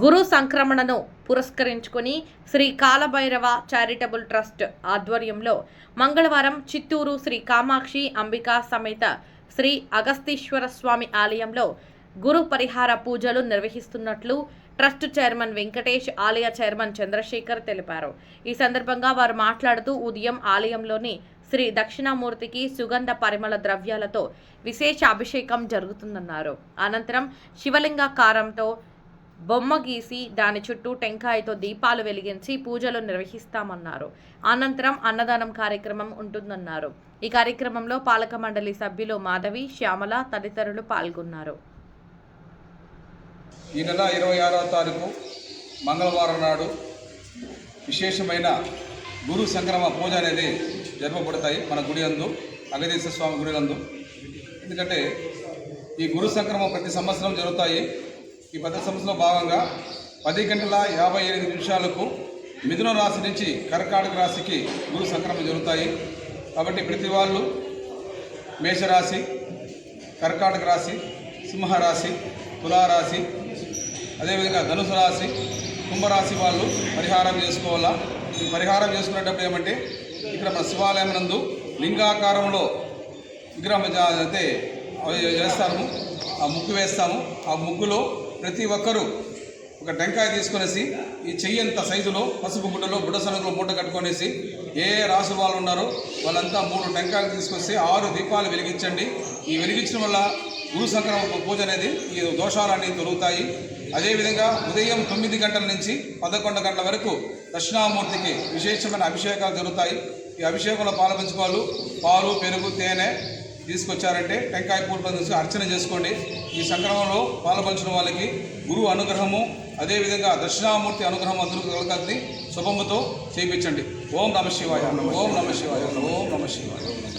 గురు సంక్రమణను పురస్కరించుకుని Shri Kalabhairava charitable trust ఆధ్వర్యంలో మంగళవారం చిత్తూరు శ్రీ కామాక్షి అంబికా సమేత శ్రీ అగస్తీశ్వర స్వామి ఆలయంలో గురు పరిహార పూజలు నిర్వహిస్తున్నట్లు ట్రస్ట్ చైర్మన్ వెంకటేష్, ఆలయ చైర్మన్ చంద్రశేఖర్ తెలిపారు. ఈ సందర్భంగా వారు మాట్లాడుతూ ఉదయం ఆలయంలోని శ్రీ దక్షిణామూర్తికి సుగంధ పరిమళ ద్రవ్యాలతో విశేష అభిషేకం జరుగుతుందన్నారు. అనంతరం శివలింగాకారంతో బొమ్మ గీసి దాని చుట్టూ టెంకాయతో దీపాలు వెలిగించి పూజలు నిర్వహిస్తామన్నారు. అనంతరం అన్నదానం కార్యక్రమం ఉంటుందన్నారు. ఈ కార్యక్రమంలో పాలక మండలి సభ్యులు మాధవి, శ్యామల తదితరులు పాల్గొన్నారు. ఈ నెల 26వ తారీఖు మంగళవారం నాడు విశేషమైన గురు సంక్రమ పూజ అనేది జరపబడతాయి మన గుడి యందు, అగస్తీశ్వర స్వామి గుడి యందు. ఎందుకంటే ఈ గురు సంక్రమ ప్రతి సంవత్సరం జరుగుతాయి. ఈ 10 సంవత్సరంలో భాగంగా 10:58 మిథున రాశి నుంచి కర్కాటక రాశికి గురు సంక్రమణ జరుగుతాయి. కాబట్టి ప్రతి వాళ్ళు మేషరాశి, కర్కాటక రాశి, సింహరాశి, తులారాశి, అదేవిధంగా ధనుసు రాశి, కుంభరాశి వాళ్ళు పరిహారం చేసుకోవాలా. ఈ పరిహారం చేసుకునేటప్పుడు ఏమంటే ఇక్కడ మన శివాలయం నందు లింగాకారంలో విగ్రహం అయితే వేస్తాము, ఆ ముగ్గు వేస్తాము. ఆ ముగ్గులో ప్రతి ఒక్కరూ ఒక టెంకాయ తీసుకొనేసి ఈ చెయ్యంత సైజులో పసుపు గుడ్డలో బుడ్డ సనుగులో మూట కట్టుకొనేసి ఏ రాసు వాళ్ళు ఉన్నారో వాళ్ళంతా 3 టెంకాయలు తీసుకొచ్చి 6 దీపాలు వెలిగించండి. ఈ వెలిగించడం వల్ల గురు సంక్రమణ పూజ అనేది ఈ దోషాలన్నీ దొరుకుతాయి. అదేవిధంగా ఉదయం 9 గంటల నుంచి 11 గంటల వరకు దక్షిణామూర్తికి విశేషమైన అభిషేకాలు జరుగుతాయి. ఈ అభిషేకంలో పాల్పంచుకోవాలి. పాలు, పెరుగు, తేనె తీసుకొచ్చారంటే టెంకాయ పూర్వం నుంచి అర్చన చేసుకోండి. ఈ సంక్రమణలో పాల్పంచిన వాళ్ళకి గురువు అనుగ్రహము, అదేవిధంగా దక్షిణామూర్తి అనుగ్రహం అందరూ కలగని శుభముతో చేయించండి. ఓం నమ శివాయ, ఓం నమ శివాయ, ఓం నమ శివాయ.